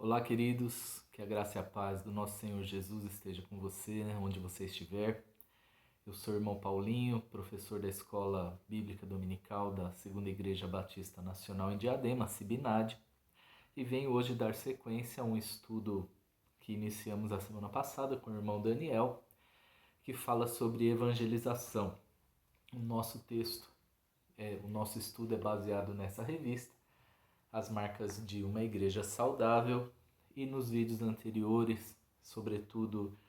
Olá, queridos, que a graça e a paz do nosso Senhor Jesus esteja com você, onde você estiver. Eu sou o irmão Paulinho, professor da Escola Bíblica Dominical da Segunda Igreja Batista Nacional em Diadema, Sibinade, e venho hoje dar sequência a um estudo que iniciamos a semana passada com o irmão Daniel, que fala sobre evangelização. O nosso estudo é baseado nessa revista, As Marcas de uma Igreja Saudável, e nos vídeos anteriores, sobretudo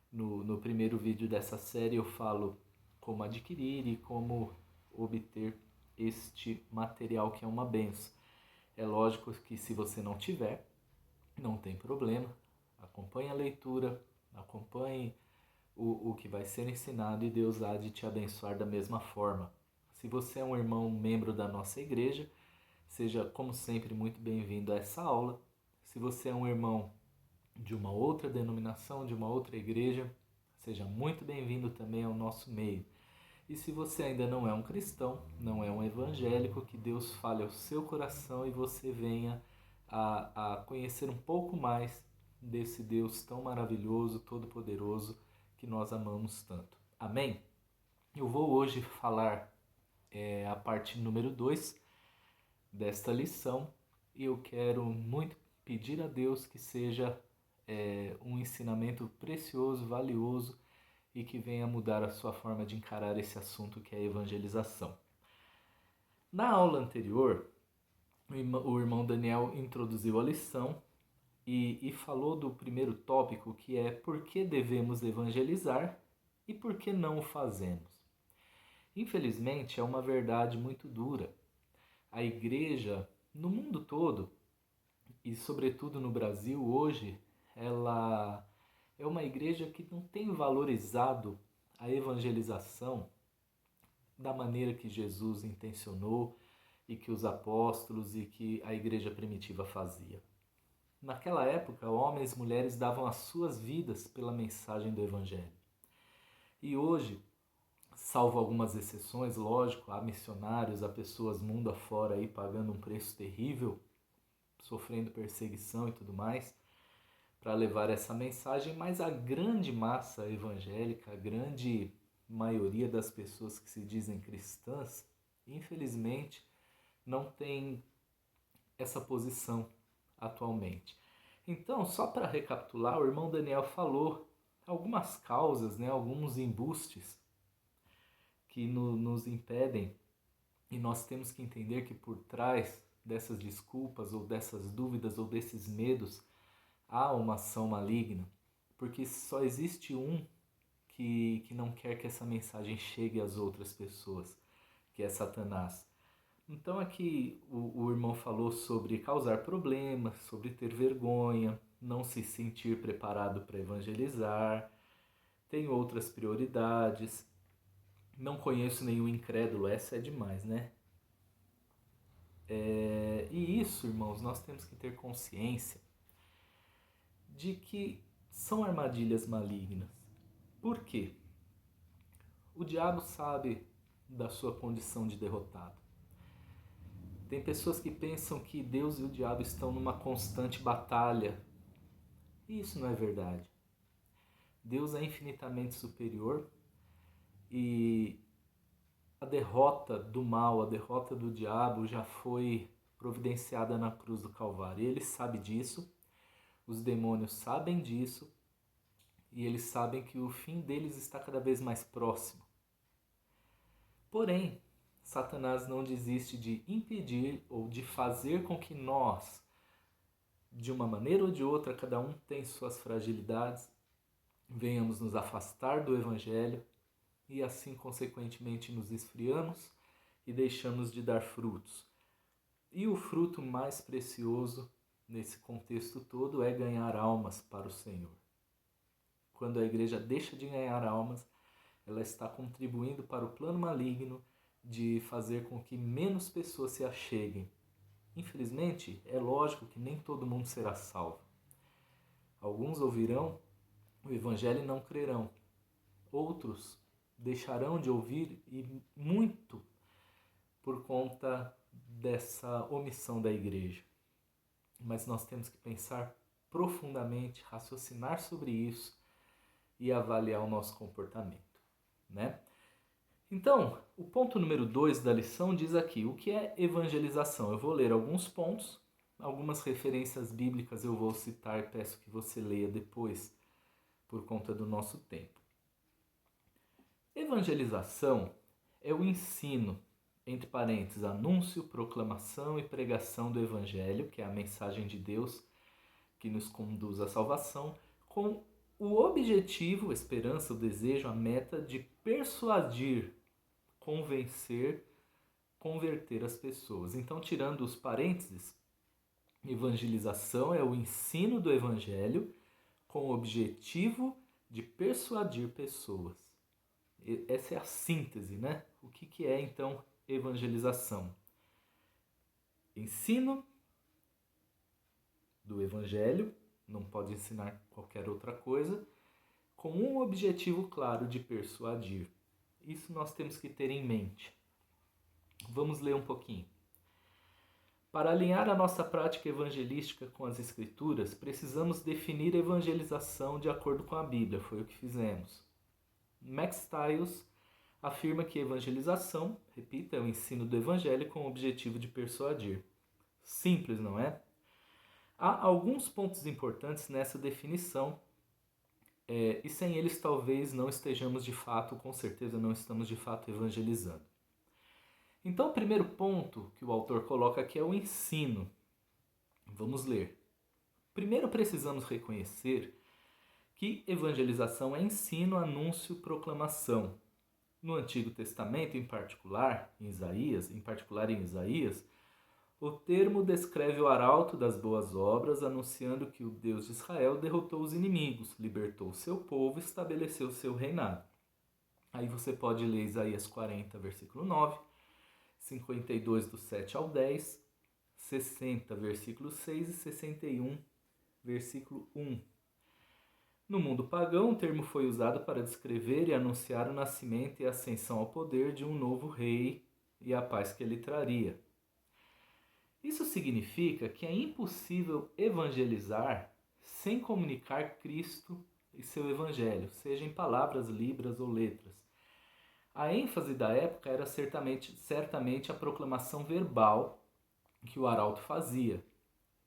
no primeiro vídeo dessa série, eu falo como adquirir e como obter este material que é uma benção. É lógico que se você não tiver, não tem problema, acompanhe a leitura, acompanhe o que vai ser ensinado e Deus há de te abençoar da mesma forma. Se você é um irmão membro da nossa igreja, seja, como sempre, muito bem-vindo a essa aula. Se você é um irmão de uma outra denominação, de uma outra igreja, seja muito bem-vindo também ao nosso meio. E se você ainda não é um cristão, não é um evangélico, que Deus fale ao seu coração e você venha a conhecer um pouco mais desse Deus tão maravilhoso, todo-poderoso, que nós amamos tanto. Amém? Eu vou hoje falar a parte número 2 desta lição, e eu quero muito pedir a Deus que seja um ensinamento precioso, valioso, e que venha mudar a sua forma de encarar esse assunto que é a evangelização. Na aula anterior, o irmão Daniel introduziu a lição e falou do primeiro tópico, que é por que devemos evangelizar e por que não o fazemos. Infelizmente, é uma verdade muito dura. A igreja, no mundo todo, e sobretudo no Brasil hoje, ela é uma igreja que não tem valorizado a evangelização da maneira que Jesus intencionou e que os apóstolos e que a igreja primitiva fazia. Naquela época, homens e mulheres davam as suas vidas pela mensagem do evangelho. E hoje, salvo algumas exceções, lógico, há missionários, há pessoas mundo afora aí pagando um preço terrível, sofrendo perseguição e tudo mais, para levar essa mensagem, mas a grande massa evangélica, a grande maioria das pessoas que se dizem cristãs, infelizmente, não tem essa posição atualmente. Então, só para recapitular, o irmão Daniel falou algumas causas, alguns embustes que nos impedem, e nós temos que entender que por trás dessas desculpas ou dessas dúvidas ou desses medos há uma ação maligna, porque só existe um que não quer que essa mensagem chegue às outras pessoas, que é Satanás. Então aqui o irmão falou sobre causar problemas, sobre ter vergonha, não se sentir preparado para evangelizar, tem outras prioridades, não conheço nenhum incrédulo, essa é demais, né? E isso, irmãos, nós temos que ter consciência de que são armadilhas malignas. Por quê? O diabo sabe da sua condição de derrotado. Tem pessoas que pensam que Deus e o diabo estão numa constante batalha. E isso não é verdade. Deus é infinitamente superior e a derrota do mal, a derrota do diabo já foi providenciada na cruz do Calvário. E ele sabe disso, os demônios sabem disso, e eles sabem que o fim deles está cada vez mais próximo. Porém, Satanás não desiste de impedir ou de fazer com que nós, de uma maneira ou de outra, cada um tem suas fragilidades, venhamos nos afastar do Evangelho e assim, consequentemente, nos esfriamos e deixamos de dar frutos. E o fruto mais precioso nesse contexto todo é ganhar almas para o Senhor. Quando a igreja deixa de ganhar almas, ela está contribuindo para o plano maligno de fazer com que menos pessoas se acheguem. Infelizmente, é lógico que nem todo mundo será salvo. Alguns ouvirão o evangelho e não crerão. Outros deixarão de ouvir, e muito por conta dessa omissão da igreja. Mas nós temos que pensar profundamente, raciocinar sobre isso e avaliar o nosso comportamento, né? Então, o ponto número 2 da lição diz aqui, o que é evangelização? Eu vou ler alguns pontos, algumas referências bíblicas eu vou citar e peço que você leia depois, por conta do nosso tempo. Evangelização é o ensino, entre parênteses, anúncio, proclamação e pregação do Evangelho, que é a mensagem de Deus que nos conduz à salvação, com o objetivo, a esperança, o desejo, a meta de persuadir, convencer, converter as pessoas. Então, tirando os parênteses, evangelização é o ensino do Evangelho com o objetivo de persuadir pessoas. Essa é a síntese, né? O que é, então, evangelização? Ensino do Evangelho, não pode ensinar qualquer outra coisa, com um objetivo claro de persuadir. Isso nós temos que ter em mente. Vamos ler um pouquinho. Para alinhar a nossa prática evangelística com as Escrituras, precisamos definir evangelização de acordo com a Bíblia. Foi o que fizemos. Max Stiles afirma que evangelização, repita, é o ensino do Evangelho com o objetivo de persuadir. Simples, não é? Há alguns pontos importantes nessa definição e sem eles talvez não estejamos de fato, com certeza não estamos de fato evangelizando. Então, o primeiro ponto que o autor coloca aqui é o ensino. Vamos ler. Primeiro precisamos reconhecer que evangelização é ensino, anúncio, proclamação. No Antigo Testamento, em particular em Isaías, o termo descreve o arauto das boas obras, anunciando que o Deus de Israel derrotou os inimigos, libertou o seu povo e estabeleceu o seu reinado. Aí você pode ler Isaías 40, versículo 9, 52, do 7 ao 10, 60, versículo 6 e 61, versículo 1. No mundo pagão, o termo foi usado para descrever e anunciar o nascimento e a ascensão ao poder de um novo rei e a paz que ele traria. Isso significa que é impossível evangelizar sem comunicar Cristo e seu evangelho, seja em palavras, libras ou letras. A ênfase da época era certamente a proclamação verbal que o arauto fazia.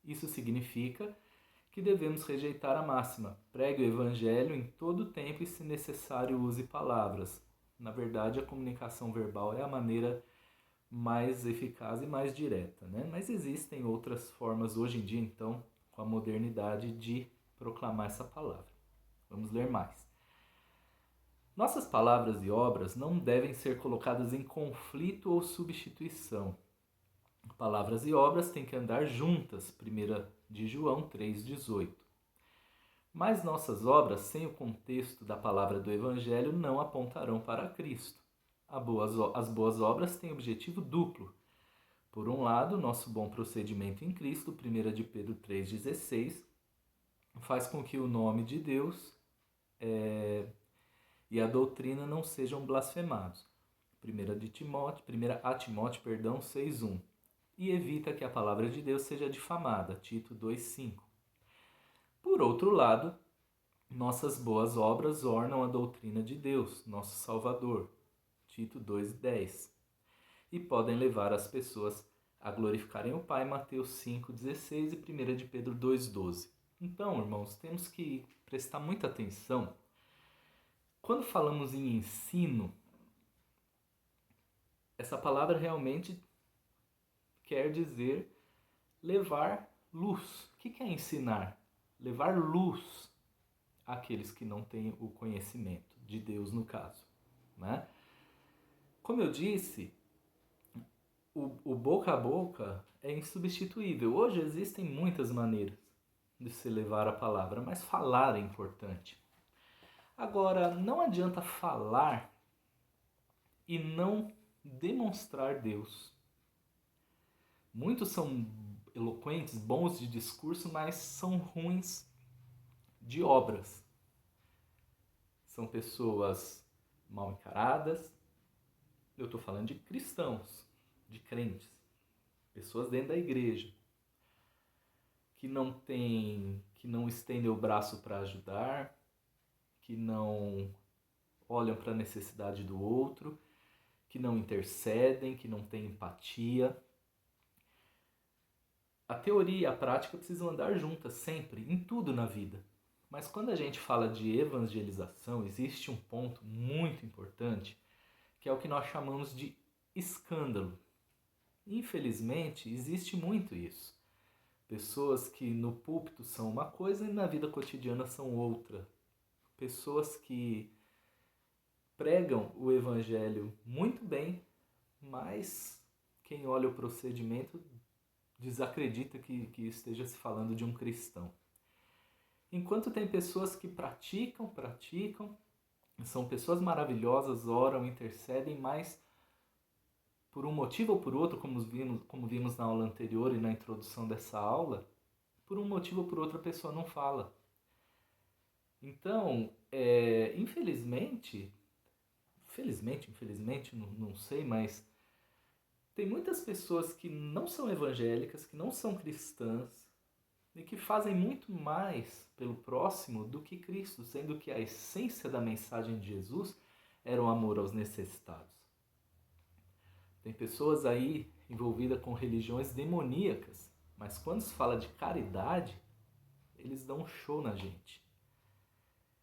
Isso significa que devemos rejeitar a máxima: pregue o evangelho em todo o tempo e, se necessário, use palavras. Na verdade, a comunicação verbal é a maneira mais eficaz e mais direta, né? Mas existem outras formas hoje em dia, então, com a modernidade, de proclamar essa palavra. Vamos ler mais. Nossas palavras e obras não devem ser colocadas em conflito ou substituição. Palavras e obras têm que andar juntas, 1 de João 3,18. Mas nossas obras, sem o contexto da palavra do Evangelho, não apontarão para Cristo. As boas obras têm objetivo duplo. Por um lado, nosso bom procedimento em Cristo, 1 de Pedro 3,16, faz com que o nome de Deus e a doutrina não sejam blasfemados. 1 a Timóteo 6,1. E evita que a palavra de Deus seja difamada. Tito 2,5. Por outro lado, nossas boas obras ornam a doutrina de Deus, nosso Salvador. Tito 2,10. E podem levar as pessoas a glorificarem o Pai. Mateus 5,16 e 1 de Pedro 2,12. Então, irmãos, temos que prestar muita atenção. Quando falamos em ensino, essa palavra realmente quer dizer levar luz. O que é ensinar? Levar luz àqueles que não têm o conhecimento de Deus, no caso, né? Como eu disse, o boca a boca é insubstituível. Hoje existem muitas maneiras de se levar a palavra, mas falar é importante. Agora, não adianta falar e não demonstrar Deus. Muitos são eloquentes, bons de discurso, mas são ruins de obras. São pessoas mal encaradas. Eu estou falando de cristãos, de crentes, pessoas dentro da igreja, que não estendem o braço para ajudar, que não olham para a necessidade do outro, que não intercedem, que não têm empatia. A teoria e a prática precisam andar juntas sempre, em tudo na vida. Mas quando a gente fala de evangelização, existe um ponto muito importante, que é o que nós chamamos de escândalo. Infelizmente, existe muito isso. Pessoas que no púlpito são uma coisa e na vida cotidiana são outra. Pessoas que pregam o evangelho muito bem, mas quem olha o procedimento desacredita que esteja se falando de um cristão. Enquanto tem pessoas que praticam, são pessoas maravilhosas, oram, intercedem, mas por um motivo ou por outro, como vimos na aula anterior e na introdução dessa aula, por um motivo ou por outro a pessoa não fala. Então, infelizmente, não sei, mas tem muitas pessoas que não são evangélicas, que não são cristãs e que fazem muito mais pelo próximo do que Cristo, sendo que a essência da mensagem de Jesus era o amor aos necessitados. Tem pessoas aí envolvidas com religiões demoníacas, mas quando se fala de caridade, eles dão um show na gente.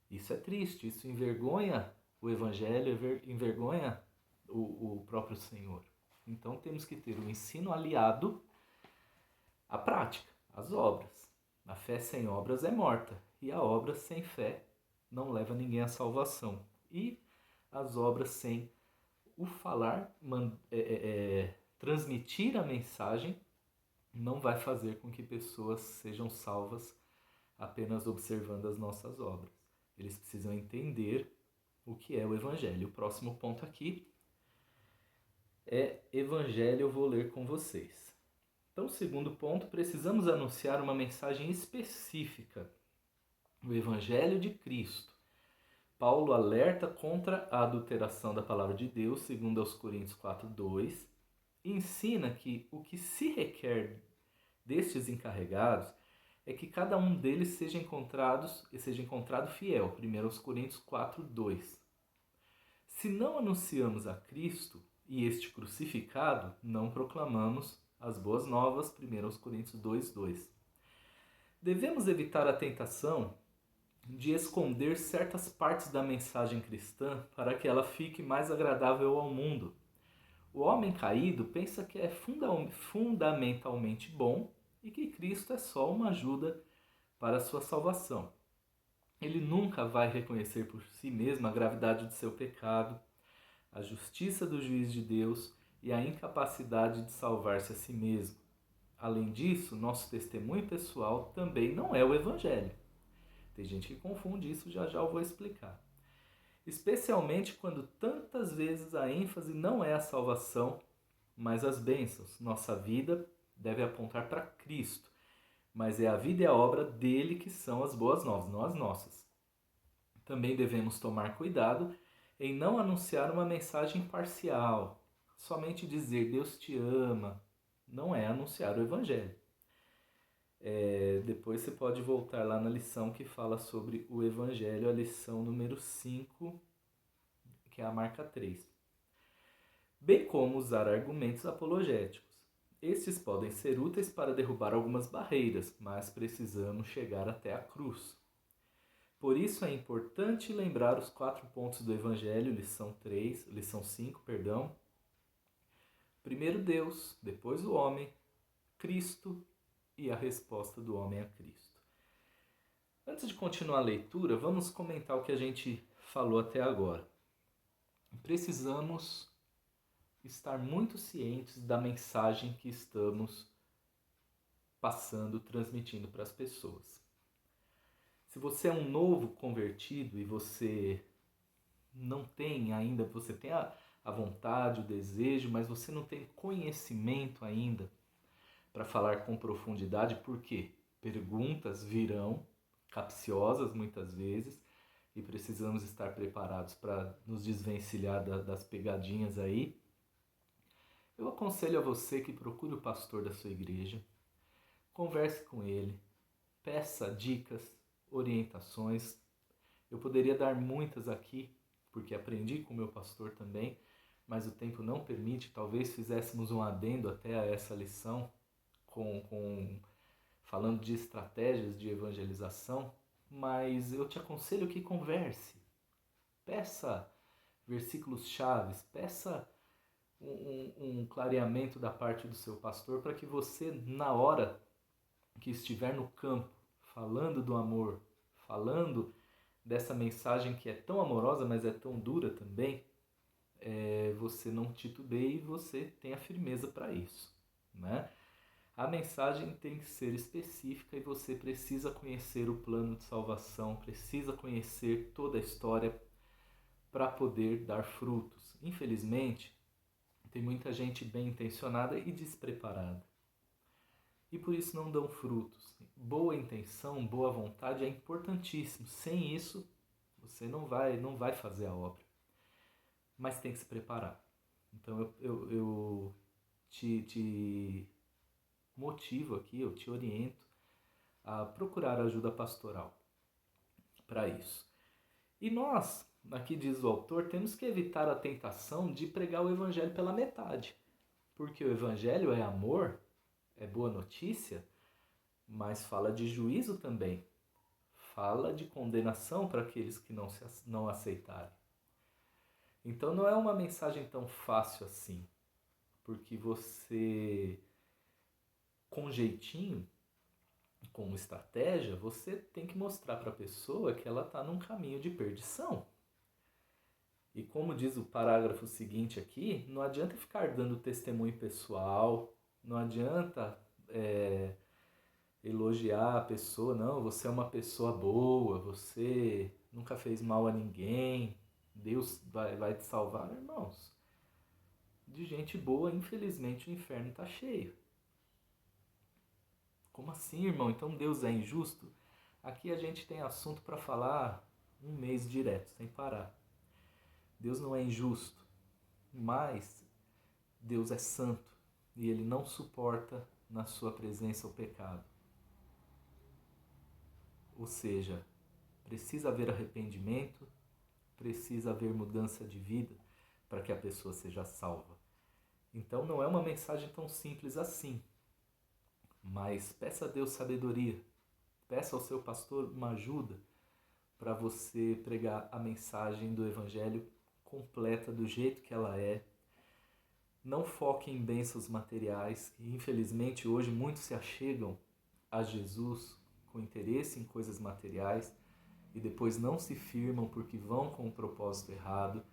Isso é triste, isso envergonha o Evangelho, envergonha o próprio Senhor. Então temos que ter o ensino aliado à prática, às obras. A fé sem obras é morta, e a obra sem fé não leva ninguém à salvação. E as obras sem o falar, transmitir a mensagem, não vai fazer com que pessoas sejam salvas apenas observando as nossas obras. Eles precisam entender o que é o Evangelho. O próximo ponto aqui é Evangelho, eu vou ler com vocês. Então, segundo ponto, precisamos anunciar uma mensagem específica, o Evangelho de Cristo. Paulo alerta contra a adulteração da palavra de Deus, segundo aos Coríntios 4:2, e ensina que o que se requer destes encarregados é que cada um deles seja encontrado fiel, 1 aos Coríntios 4:2. Se não anunciamos a Cristo e este crucificado, não proclamamos as boas novas, 1 aos Coríntios 2:2. Devemos evitar a tentação de esconder certas partes da mensagem cristã para que ela fique mais agradável ao mundo. O homem caído pensa que é fundamentalmente bom e que Cristo é só uma ajuda para a sua salvação. Ele nunca vai reconhecer por si mesmo a gravidade de seu pecado, a justiça do juiz de Deus e a incapacidade de salvar-se a si mesmo. Além disso, nosso testemunho pessoal também não é o Evangelho. Tem gente que confunde isso, já eu vou explicar. Especialmente quando tantas vezes a ênfase não é a salvação, mas as bênçãos. Nossa vida deve apontar para Cristo, mas é a vida e a obra dele que são as boas novas, não as nossas. Também devemos tomar cuidado em não anunciar uma mensagem parcial. Somente dizer Deus te ama não é anunciar o Evangelho. Depois você pode voltar lá na lição que fala sobre o Evangelho, a lição número 5, que é a marca 3. Bem como usar argumentos apologéticos. Estes podem ser úteis para derrubar algumas barreiras, mas precisamos chegar até a cruz. Por isso é importante lembrar os 4 pontos do Evangelho, lição 5. Primeiro Deus, depois o homem, Cristo e a resposta do homem a Cristo. Antes de continuar a leitura, vamos comentar o que a gente falou até agora. Precisamos estar muito cientes da mensagem que estamos passando, transmitindo para as pessoas. Se você é um novo convertido e você não tem ainda, você tem a vontade, o desejo, mas você não tem conhecimento ainda para falar com profundidade, por quê? Perguntas virão, capciosas muitas vezes, e precisamos estar preparados para nos desvencilhar das pegadinhas aí. Eu aconselho a você que procure o pastor da sua igreja, converse com ele, peça dicas, orientações. Eu poderia dar muitas aqui, porque aprendi com o meu pastor também, mas o tempo não permite. Talvez fizéssemos um adendo até a essa lição, falando de estratégias de evangelização, mas eu te aconselho que converse. Peça versículos chaves, peça um clareamento da parte do seu pastor para que você, na hora que estiver no campo, falando do amor, falando dessa mensagem que é tão amorosa, mas é tão dura também, você não titubeie e você tenha firmeza para isso, né? A mensagem tem que ser específica e você precisa conhecer o plano de salvação, precisa conhecer toda a história para poder dar frutos. Infelizmente, tem muita gente bem intencionada e despreparada. E por isso não dão frutos. Boa intenção, boa vontade é importantíssimo. Sem isso, você não vai fazer a obra. Mas tem que se preparar. Então eu te motivo aqui, eu te oriento a procurar ajuda pastoral para isso. E nós, aqui diz o autor, temos que evitar a tentação de pregar o evangelho pela metade. Porque o evangelho é amor, é boa notícia, mas fala de juízo também. Fala de condenação para aqueles que não aceitarem. Então não é uma mensagem tão fácil assim, porque você, com jeitinho, com estratégia, você tem que mostrar para a pessoa que ela está num caminho de perdição. E como diz o parágrafo seguinte aqui, não adianta ficar dando testemunho pessoal, não adianta elogiar a pessoa, não, você é uma pessoa boa, você nunca fez mal a ninguém, Deus vai te salvar. Irmãos, de gente boa, infelizmente o inferno está cheio. Como assim, irmão? Então Deus é injusto? Aqui a gente tem assunto para falar um mês direto, sem parar. Deus não é injusto, mas Deus é santo e Ele não suporta na sua presença o pecado. Ou seja, precisa haver arrependimento, precisa haver mudança de vida para que a pessoa seja salva. Então não é uma mensagem tão simples assim, mas peça a Deus sabedoria, peça ao seu pastor uma ajuda para você pregar a mensagem do Evangelho completa do jeito que ela é. Não foque em bênçãos materiais, que infelizmente hoje muitos se achegam a Jesus com interesse em coisas materiais e depois não se firmam porque vão com um propósito errado.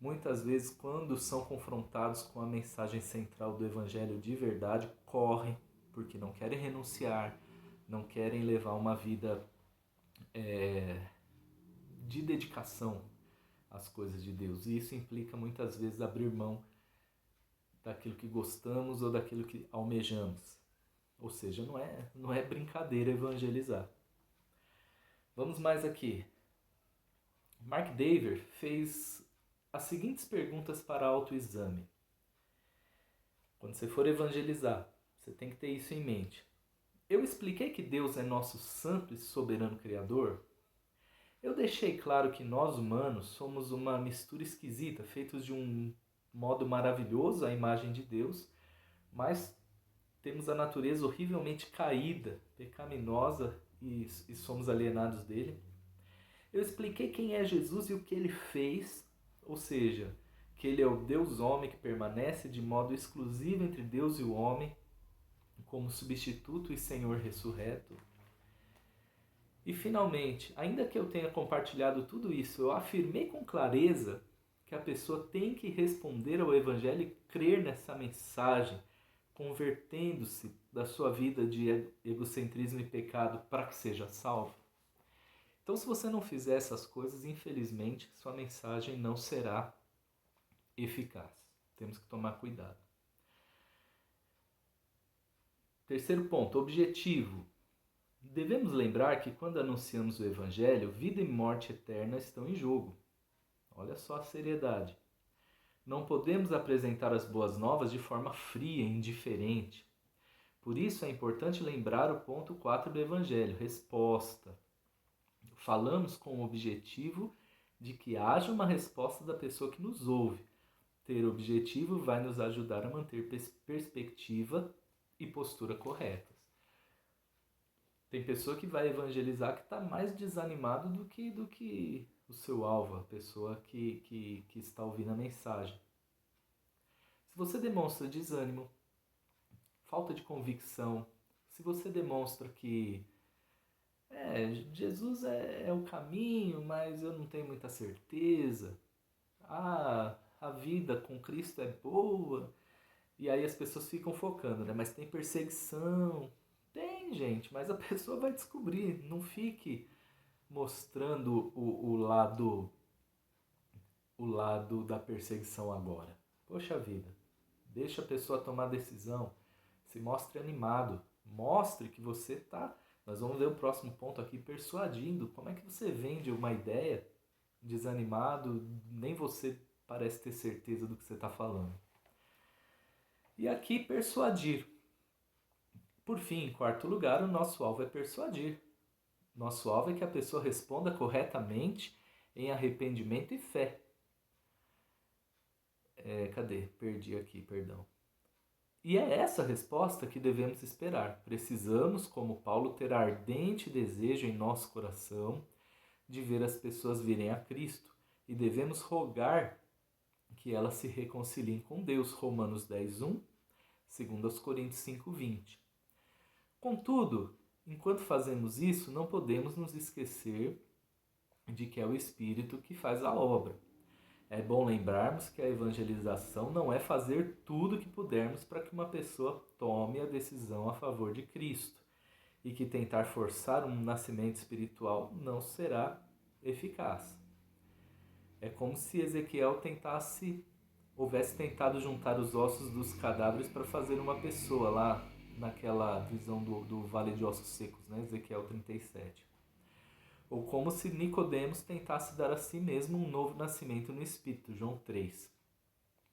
Muitas vezes, quando são confrontados com a mensagem central do Evangelho de verdade, correm porque não querem renunciar, não querem levar uma vida de dedicação às coisas de Deus. E isso implica muitas vezes abrir mão daquilo que gostamos ou daquilo que almejamos. Ou seja, não é brincadeira evangelizar. Vamos mais aqui. Mark Dever fez as seguintes perguntas para autoexame. Quando você for evangelizar, você tem que ter isso em mente. Eu expliquei que Deus é nosso santo e soberano Criador? Eu deixei claro que nós humanos somos uma mistura esquisita, feitos de um modo maravilhoso à imagem de Deus, mas temos a natureza horrivelmente caída, pecaminosa e somos alienados dele. Eu expliquei quem é Jesus e o que ele fez, ou seja, que ele é o Deus homem que permanece de modo exclusivo entre Deus e o homem, como substituto e Senhor ressurreto. E finalmente, ainda que eu tenha compartilhado tudo isso, eu afirmei com clareza que a pessoa tem que responder ao Evangelho e crer nessa mensagem, convertendo-se da sua vida de egocentrismo e pecado para que seja salvo. Então, se você não fizer essas coisas, infelizmente, sua mensagem não será eficaz. Temos que tomar cuidado. Terceiro ponto, objetivo. Devemos lembrar que quando anunciamos o Evangelho, vida e morte eterna estão em jogo. Olha só a seriedade. Não podemos apresentar as boas novas de forma fria e indiferente. Por isso é importante lembrar o ponto 4 do Evangelho, resposta. Falamos com o objetivo de que haja uma resposta da pessoa que nos ouve. Ter objetivo vai nos ajudar a manter perspectiva e postura corretas. Tem pessoa que vai evangelizar que está mais desanimado do que o seu alvo, a pessoa que está ouvindo a mensagem. Se você demonstra desânimo, falta de convicção, se você demonstra que Jesus é o caminho, mas eu não tenho muita certeza, a vida com Cristo é boa, e aí as pessoas ficam focando, né? Mas tem perseguição. Tem, gente, mas a pessoa vai descobrir. Não fique mostrando o lado da perseguição agora. Poxa vida, deixa a pessoa tomar decisão. Se mostre animado. Mostre que você está... Nós vamos ver o próximo ponto aqui, persuadindo. Como é que você vende uma ideia desanimado? Nem você parece ter certeza do que você está falando. E aqui, persuadir. Por fim, em quarto lugar, o nosso alvo é persuadir. Nosso alvo é que a pessoa responda corretamente em arrependimento e fé. Perdi aqui, perdão. E é essa resposta que devemos esperar. Precisamos, como Paulo, ter ardente desejo em nosso coração de ver as pessoas virem a Cristo e devemos rogar que elas se reconciliem com Deus. Romanos 10:1, 2 Coríntios 5:20. Contudo, enquanto fazemos isso, não podemos nos esquecer de que é o Espírito que faz a obra. É bom lembrarmos que a evangelização não é fazer tudo o que pudermos para que uma pessoa tome a decisão a favor de Cristo e que tentar forçar um nascimento espiritual não será eficaz. É como se Ezequiel houvesse tentado juntar os ossos dos cadáveres para fazer uma pessoa lá naquela visão do Vale de Ossos Secos, né? Ezequiel 37. Ou como se Nicodemos tentasse dar a si mesmo um novo nascimento no Espírito, João 3.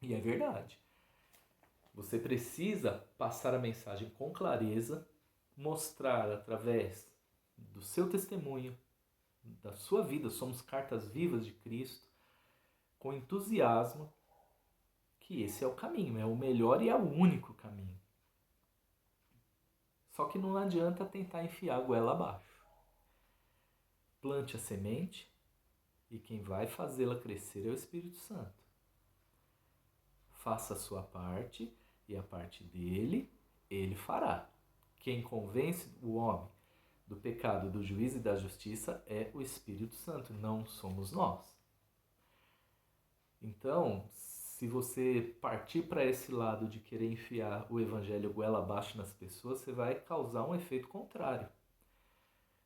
E é verdade. Você precisa passar a mensagem com clareza, mostrar através do seu testemunho, da sua vida, somos cartas vivas de Cristo, com entusiasmo, que esse é o caminho, é o melhor e é o único caminho. Só que não adianta tentar enfiar a goela abaixo. Plante a semente e quem vai fazê-la crescer é o Espírito Santo. Faça a sua parte e a parte dele, ele fará. Quem convence o homem do pecado, do juízo e da justiça é o Espírito Santo, não somos nós. Então, se você partir para esse lado de querer enfiar o evangelho goela abaixo nas pessoas, você vai causar um efeito contrário.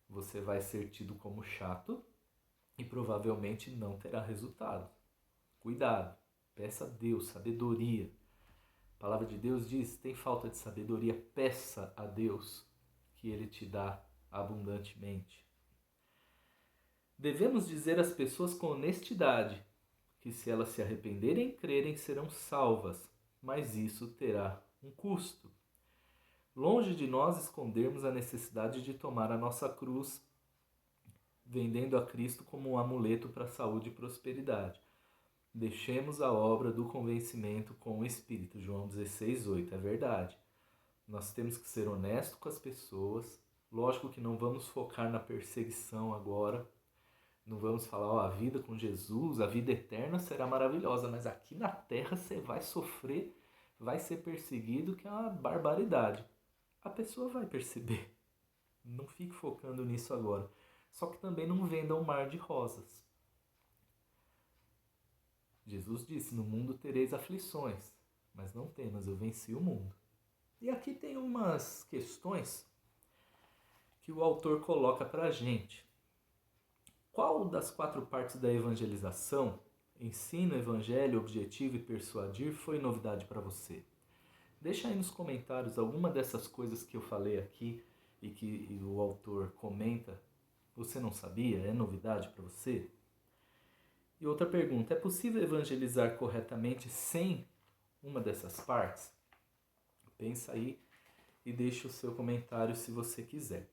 Você vai ser tido como chato e provavelmente não terá resultado. Cuidado, peça a Deus sabedoria. A palavra de Deus diz, tem falta de sabedoria, peça a Deus que Ele te dá abundantemente. Devemos dizer às pessoas com honestidade que se elas se arrependerem e crerem serão salvas, mas isso terá um custo. Longe de nós escondermos a necessidade de tomar a nossa cruz, vendendo a Cristo como um amuleto para a saúde e prosperidade. Deixemos a obra do convencimento com o Espírito, João 16:8, é verdade. Nós temos que ser honestos com as pessoas, lógico que não vamos focar na perseguição agora, não vamos falar, a vida com Jesus, a vida eterna será maravilhosa, mas aqui na terra você vai sofrer, vai ser perseguido, que é uma barbaridade. A pessoa vai perceber. Não fique focando nisso agora. Só que também não venda um mar de rosas. Jesus disse, no mundo tereis aflições, mas não temas, eu venci o mundo. E aqui tem umas questões que o autor coloca para a gente. Qual das 4 partes da evangelização, ensino, evangelho, objetivo e persuadir, foi novidade para você? Deixa aí nos comentários alguma dessas coisas que eu falei aqui e que o autor comenta. Você não sabia? É novidade para você? E outra pergunta, é possível evangelizar corretamente sem uma dessas partes? Pensa aí e deixe o seu comentário se você quiser.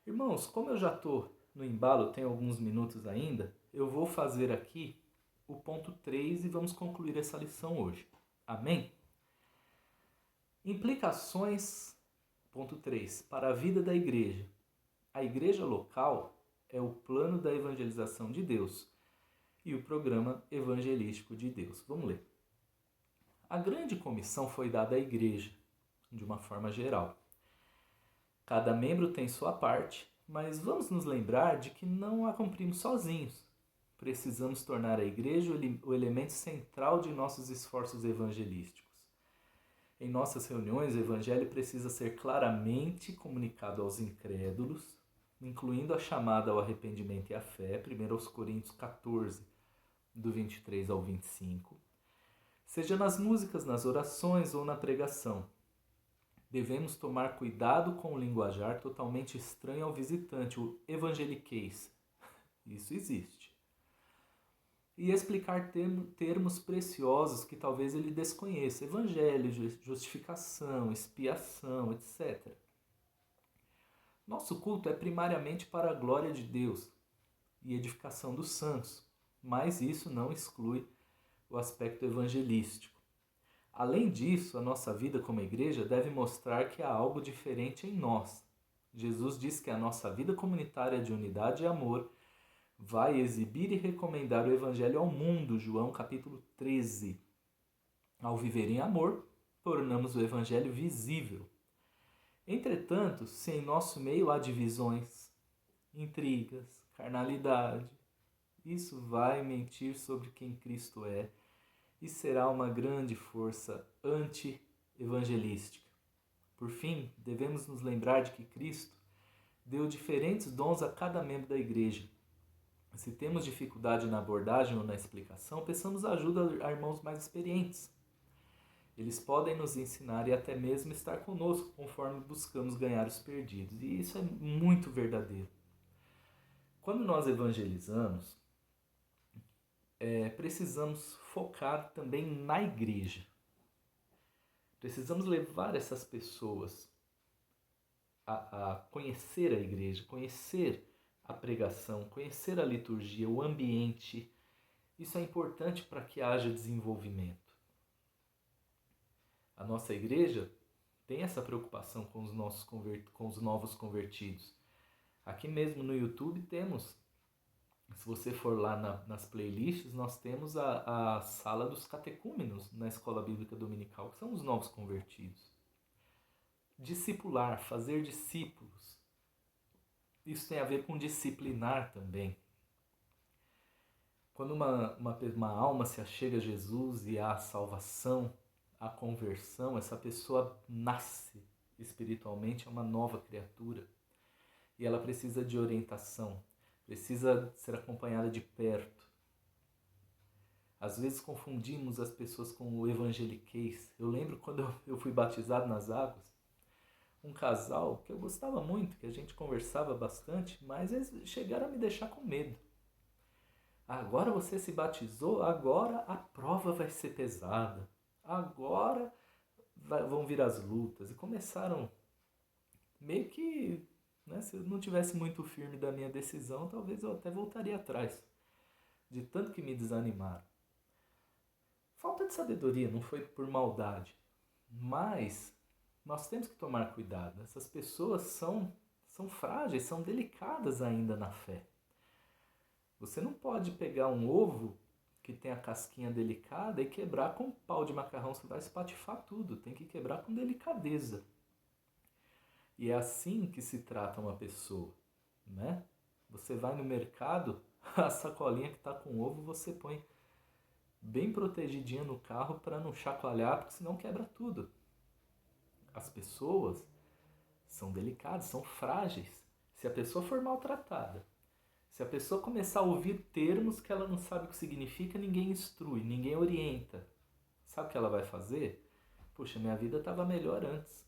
Irmãos, como eu já estou no embalo, tenho alguns minutos ainda, eu vou fazer aqui o ponto 3 e vamos concluir essa lição hoje. Amém? Implicações, ponto 3, para a vida da igreja. A igreja local é o plano da evangelização de Deus e o programa evangelístico de Deus. Vamos ler. A grande comissão foi dada à igreja, de uma forma geral. Cada membro tem sua parte, mas vamos nos lembrar de que não a cumprimos sozinhos. Precisamos tornar a igreja o elemento central de nossos esforços evangelísticos. Em nossas reuniões, o evangelho precisa ser claramente comunicado aos incrédulos, incluindo a chamada ao arrependimento e à fé, 1 Coríntios 14, do 23 ao 25, seja nas músicas, nas orações ou na pregação. Devemos tomar cuidado com o linguajar totalmente estranho ao visitante, o evangeliquez. Isso existe. E explicar termos preciosos que talvez ele desconheça. Evangelho, justificação, expiação, etc. Nosso culto é primariamente para a glória de Deus e edificação dos santos, mas isso não exclui o aspecto evangelístico. Além disso, a nossa vida como igreja deve mostrar que há algo diferente em nós. Jesus diz que a nossa vida comunitária de unidade e amor vai exibir e recomendar o evangelho ao mundo, João capítulo 13. Ao viver em amor, tornamos o evangelho visível. Entretanto, se em nosso meio há divisões, intrigas, carnalidade, isso vai mentir sobre quem Cristo é e será uma grande força anti-evangelística. Por fim, devemos nos lembrar de que Cristo deu diferentes dons a cada membro da igreja. Se temos dificuldade na abordagem ou na explicação, peçamos ajuda a irmãos mais experientes. Eles podem nos ensinar e até mesmo estar conosco conforme buscamos ganhar os perdidos. E isso é muito verdadeiro. Quando nós evangelizamos, precisamos focar também na igreja. Precisamos levar essas pessoas a conhecer a igreja, conhecer a pregação, conhecer a liturgia, o ambiente. Isso é importante para que haja desenvolvimento. A nossa igreja tem essa preocupação com os novos convertidos. Aqui mesmo no YouTube temos, se você for lá nas playlists, nós temos a sala dos catecúmenos na Escola Bíblica Dominical, que são os novos convertidos. Discipular, fazer discípulos. Isso tem a ver com disciplinar também. Quando uma alma se achega a Jesus e há a salvação, a conversão, essa pessoa nasce espiritualmente, é uma nova criatura. E ela precisa de orientação, precisa ser acompanhada de perto. Às vezes confundimos as pessoas com o evangeliquez. Eu lembro quando eu fui batizado nas águas, um casal que eu gostava muito, que a gente conversava bastante, mas eles chegaram a me deixar com medo. Agora você se batizou, agora a prova vai ser pesada. Agora vão vir as lutas. E começaram meio que, se eu não tivesse muito firme da minha decisão, talvez eu até voltaria atrás, de tanto que me desanimaram. Falta de sabedoria, não foi por maldade. Mas nós temos que tomar cuidado. Essas pessoas são frágeis, são delicadas ainda na fé. Você não pode pegar um ovo que tem a casquinha delicada e quebrar com um pau de macarrão, você vai espatifar tudo. Tem que quebrar com delicadeza. E é assim que se trata uma pessoa, né? Você vai no mercado, a sacolinha que está com ovo você põe bem protegidinha no carro para não chacoalhar, porque senão quebra tudo. As pessoas são delicadas, são frágeis. Se a pessoa for maltratada, se a pessoa começar a ouvir termos que ela não sabe o que significa, ninguém instrui, ninguém orienta. Sabe o que ela vai fazer? Puxa, minha vida estava melhor antes.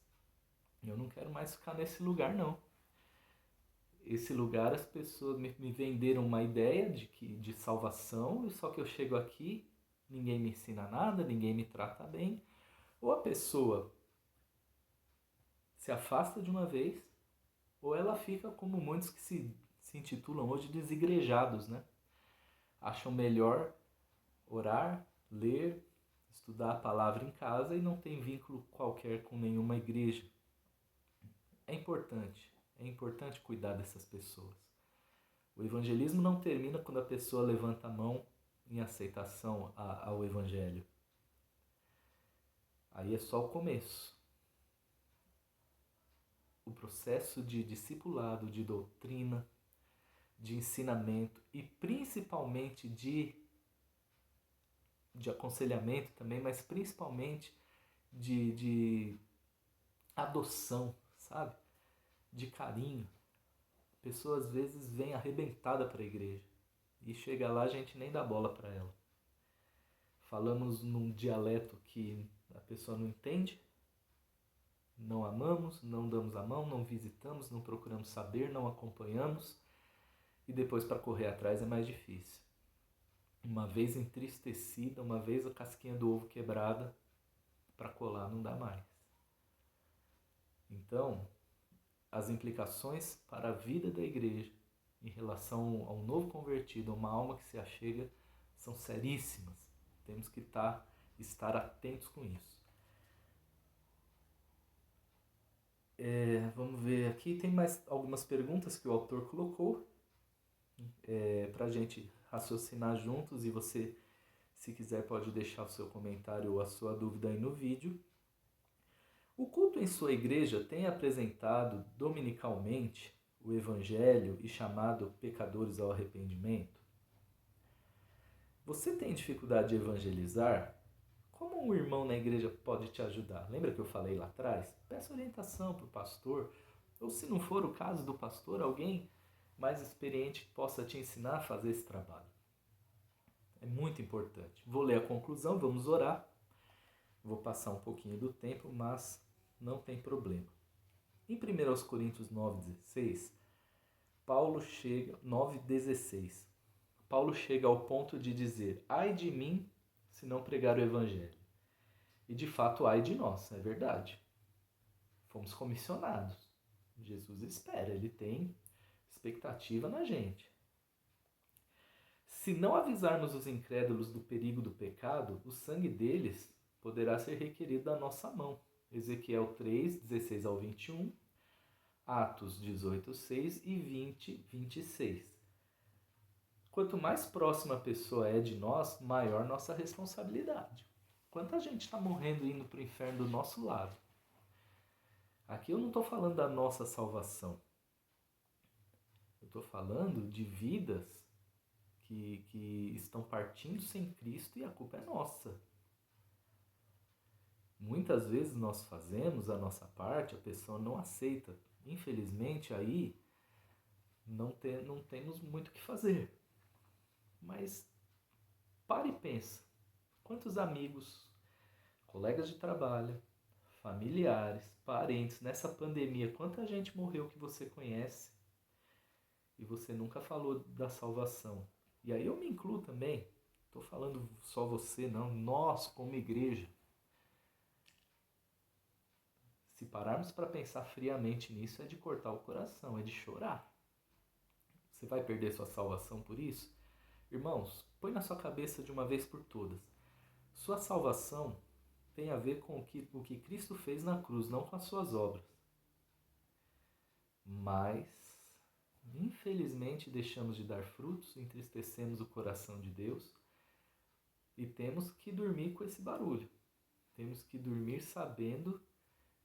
Eu não quero mais ficar nesse lugar, não. Esse lugar as pessoas me venderam uma ideia de salvação, só que eu chego aqui, ninguém me ensina nada, ninguém me trata bem. Ou a pessoa se afasta de uma vez, ou ela fica como muitos que se intitulam hoje desigrejados, né? Acham melhor orar, ler, estudar a palavra em casa e não tem vínculo qualquer com nenhuma igreja. É importante cuidar dessas pessoas. O evangelismo não termina quando a pessoa levanta a mão em aceitação ao evangelho. Aí é só o começo. O processo de discipulado, de doutrina, de ensinamento e principalmente de aconselhamento também, mas principalmente de adoção, sabe? De carinho. A pessoa às vezes vem arrebentada para a igreja e chega lá a gente nem dá bola para ela. Falamos num dialeto que a pessoa não entende, não amamos, não damos a mão, não visitamos, não procuramos saber, não acompanhamos e depois para correr atrás é mais difícil. Uma vez entristecida, uma vez a casquinha do ovo quebrada, para colar não dá mais. Então, as implicações para a vida da igreja em relação ao novo convertido, a uma alma que se achega, são seríssimas. Temos que estar atentos com isso. Vamos ver aqui, tem mais algumas perguntas que o autor colocou para a gente raciocinar juntos e você, se quiser, pode deixar o seu comentário ou a sua dúvida aí no vídeo. O culto em sua igreja tem apresentado dominicalmente o Evangelho e chamado pecadores ao arrependimento? Você tem dificuldade de evangelizar? Como um irmão na igreja pode te ajudar? Lembra que eu falei lá atrás? Peça orientação para o pastor, ou se não for o caso do pastor, alguém mais experiente que possa te ensinar a fazer esse trabalho. É muito importante. Vou ler a conclusão, vamos orar. Vou passar um pouquinho do tempo, mas não tem problema. Em 1 Coríntios 9,16, Paulo chega... 9,16. Paulo chega ao ponto de dizer: ai de mim se não pregar o evangelho. E de fato, ai de nós, é verdade. Fomos comissionados. Jesus espera, ele tem expectativa na gente. Se não avisarmos os incrédulos do perigo do pecado, o sangue deles poderá ser requerido da nossa mão. Ezequiel 3, 16 ao 21, Atos 18, 6 e 20, 26. Quanto mais próxima a pessoa é de nós, maior nossa responsabilidade. Quanta gente está morrendo indo para o inferno do nosso lado? Aqui eu não estou falando da nossa salvação. Eu estou falando de vidas que estão partindo sem Cristo e a culpa é nossa. Muitas vezes nós fazemos a nossa parte, a pessoa não aceita. Infelizmente, aí não temos muito o que fazer. Mas para e pensa. Quantos amigos, colegas de trabalho, familiares, parentes, nessa pandemia, quanta gente morreu que você conhece e você nunca falou da salvação? E aí eu me incluo também. Estou falando só você, não. Nós, como igreja. Se pararmos para pensar friamente nisso, é de cortar o coração, é de chorar. Você vai perder sua salvação por isso? Irmãos, põe na sua cabeça de uma vez por todas. Sua salvação tem a ver com o que Cristo fez na cruz, não com as suas obras. Mas, infelizmente, deixamos de dar frutos, entristecemos o coração de Deus e temos que dormir com esse barulho. Temos que dormir sabendo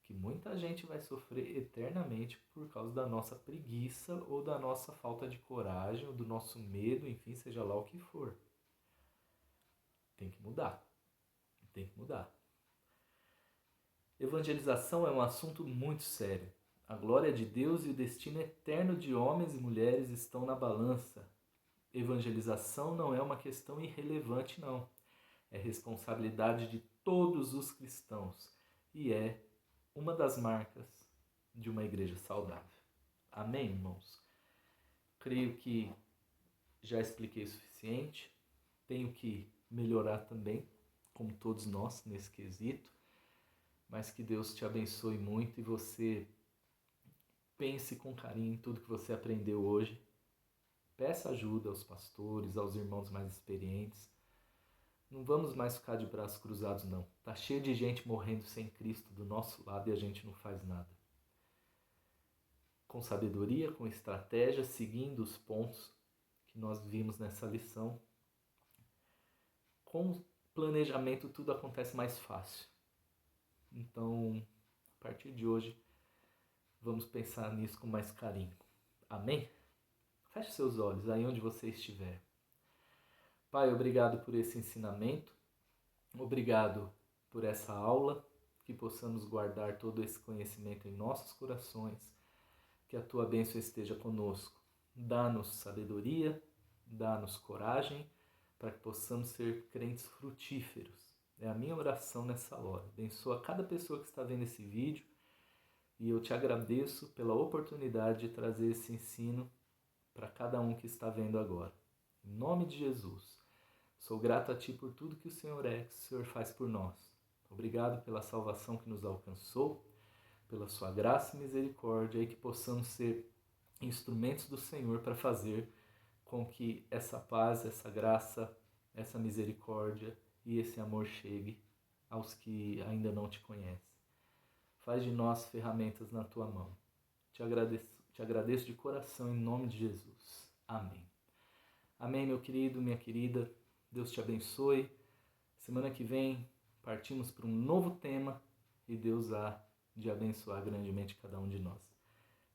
que muita gente vai sofrer eternamente por causa da nossa preguiça ou da nossa falta de coragem ou do nosso medo, enfim, seja lá o que for. Tem que mudar. Tem que mudar. Evangelização é um assunto muito sério. A glória de Deus e o destino eterno de homens e mulheres estão na balança. Evangelização não é uma questão irrelevante, não. É responsabilidade de todos os cristãos e é uma das marcas de uma igreja saudável. Amém, irmãos? Creio que já expliquei o suficiente. Tenho que melhorar também, como todos nós, nesse quesito. Mas que Deus te abençoe muito e você pense com carinho em tudo que você aprendeu hoje. Peça ajuda aos pastores, aos irmãos mais experientes. Não vamos mais ficar de braços cruzados, não. Tá cheio de gente morrendo sem Cristo do nosso lado e a gente não faz nada. Com sabedoria, com estratégia, seguindo os pontos que nós vimos nessa lição, com planejamento tudo acontece mais fácil. Então, a partir de hoje, vamos pensar nisso com mais carinho. Amém? Feche seus olhos aí onde você estiver. Pai, obrigado por esse ensinamento. Obrigado por essa aula. Que possamos guardar todo esse conhecimento em nossos corações. Que a tua bênção esteja conosco. Dá-nos sabedoria, dá-nos coragem, para que possamos ser crentes frutíferos. É a minha oração nessa hora. Abençoa cada pessoa que está vendo esse vídeo e eu te agradeço pela oportunidade de trazer esse ensino para cada um que está vendo agora. Em nome de Jesus, sou grato a Ti por tudo que o Senhor é, que o Senhor faz por nós. Obrigado pela salvação que nos alcançou, pela Sua graça e misericórdia e que possamos ser instrumentos do Senhor para fazer com que essa paz, essa graça, essa misericórdia e esse amor chegue aos que ainda não Te conhecem. Faz de nós ferramentas na Tua mão. Te agradeço de coração em nome de Jesus. Amém. Amém, meu querido, minha querida. Deus te abençoe. Semana que vem partimos para um novo tema e Deus há de abençoar grandemente cada um de nós.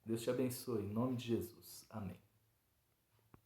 Deus te abençoe em nome de Jesus. Amém.